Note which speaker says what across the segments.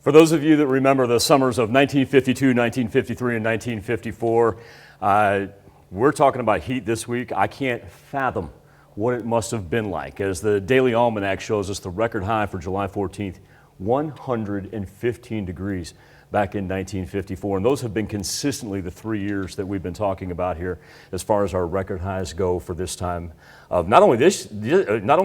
Speaker 1: For those of you that remember the summers of 1952, 1953, and 1954, we're talking about heat this week. I can't fathom what it must have been like. As the Daily Almanac shows us, the record high for July 14th, 115 degrees back in 1954. And those have been consistently the 3 years that we've been talking about here as far as our record highs go for this time of not only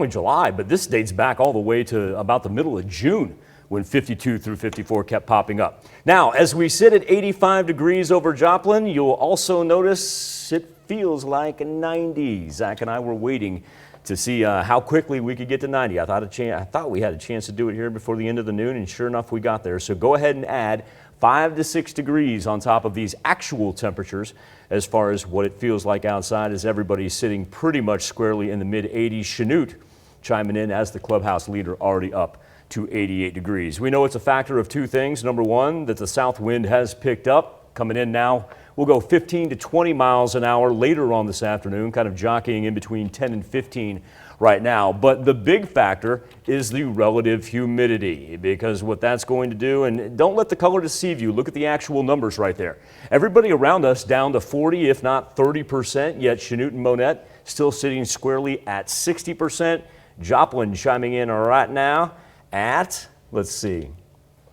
Speaker 1: July, but this dates back all the way to about the middle of June, when 52 through 54 kept popping up. Now, as we sit at 85 degrees over Joplin, you'll also notice it feels like 90. Zach and I were waiting to see how quickly we could get to 90. I thought we had a chance to do it here before the end of the noon, and sure enough, we got there. So go ahead and add 5 to 6 degrees on top of these actual temperatures as far as what it feels like outside, as everybody's sitting pretty much squarely in the mid-80s. Chanute chiming in as the clubhouse leader, already up to 88 degrees. We know it's a factor of two things. Number one, that the south wind has picked up. Coming in now, we'll go 15 to 20 miles an hour later on this afternoon, kind of jockeying in between 10 and 15 right now. But the big factor is the relative humidity, because what that's going to do, and don't let the color deceive you, look at the actual numbers right there. Everybody around us down to 40, if not 30%, yet Chanute and Monette still sitting squarely at 60%. Joplin chiming in right now at, let's see,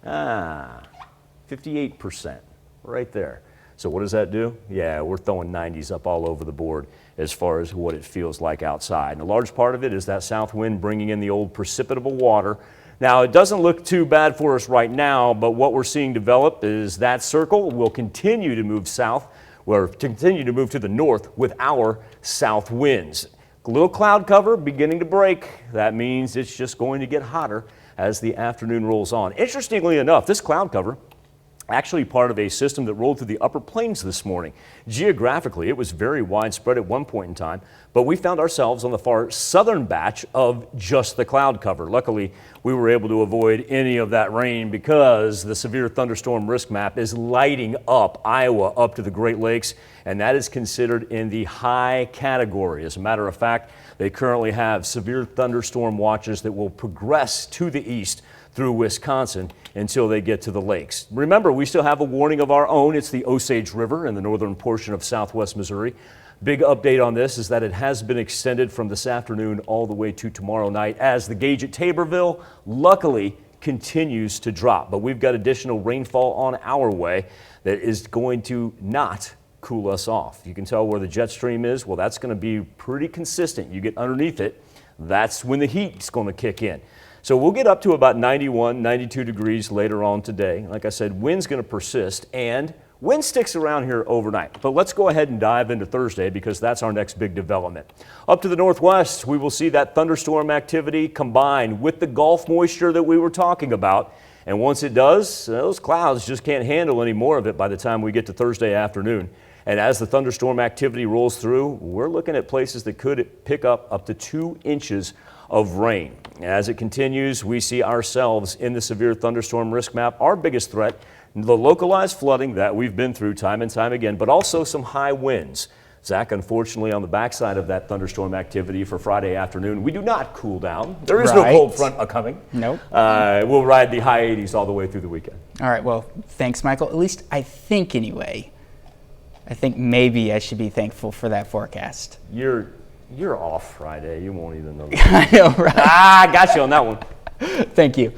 Speaker 1: 58% right there. So what does that do? Yeah, we're throwing 90s up all over the board as far as what it feels like outside. And a large part of it is that south wind bringing in the old precipitable water. Now, it doesn't look too bad for us right now, but what we're seeing develop is that circle will continue to move south, or continue to move to the north with our south winds. A little cloud cover beginning to break. That means it's just going to get hotter as the afternoon rolls on. Interestingly enough, this cloud cover actually part of a system that rolled through the upper plains this morning. Geographically, it was very widespread at one point in time, but we found ourselves on the far southern batch of just the cloud cover. Luckily, we were able to avoid any of that rain because the severe thunderstorm risk map is lighting up Iowa up to the Great Lakes, and that is considered in the high category. As a matter of fact, they currently have severe thunderstorm watches that will progress to the east through Wisconsin until they get to the lakes. Remember, we still have a warning of our own. It's the Osage River in the northern portion of southwest Missouri. Big update on this is that it has been extended from this afternoon all the way to tomorrow night, as the gauge at Taborville luckily continues to drop. But we've got additional rainfall on our way that is going to not cool us off. You can tell where the jet stream is. Well, that's going to be pretty consistent. You get underneath it, that's when the heat's going to kick in. So we'll get up to about 91, 92 degrees later on today. Like I said, wind's going to persist, and wind sticks around here overnight. But let's go ahead and dive into Thursday, because that's our next big development. Up to the northwest, we will see that thunderstorm activity combined with the Gulf moisture that we were talking about. And once it does, those clouds just can't handle any more of it by the time we get to Thursday afternoon. And as the thunderstorm activity rolls through, we're looking at places that could pick up to 2 inches of rain. As it continues, we see ourselves in the severe thunderstorm risk map. Our biggest threat, the localized flooding that we've been through time and time again, but also some high winds. Zach, unfortunately, on the backside of that thunderstorm activity for Friday afternoon, we do not cool down. There is no cold front coming.
Speaker 2: Nope.
Speaker 1: We'll ride the high 80s all the way through the weekend.
Speaker 2: All right, well, thanks, Michael. At least I think anyway. I think maybe I should be thankful for that forecast.
Speaker 1: You're off Friday. You won't even know that.
Speaker 2: I know, right?
Speaker 1: I got you on that one.
Speaker 2: Thank you.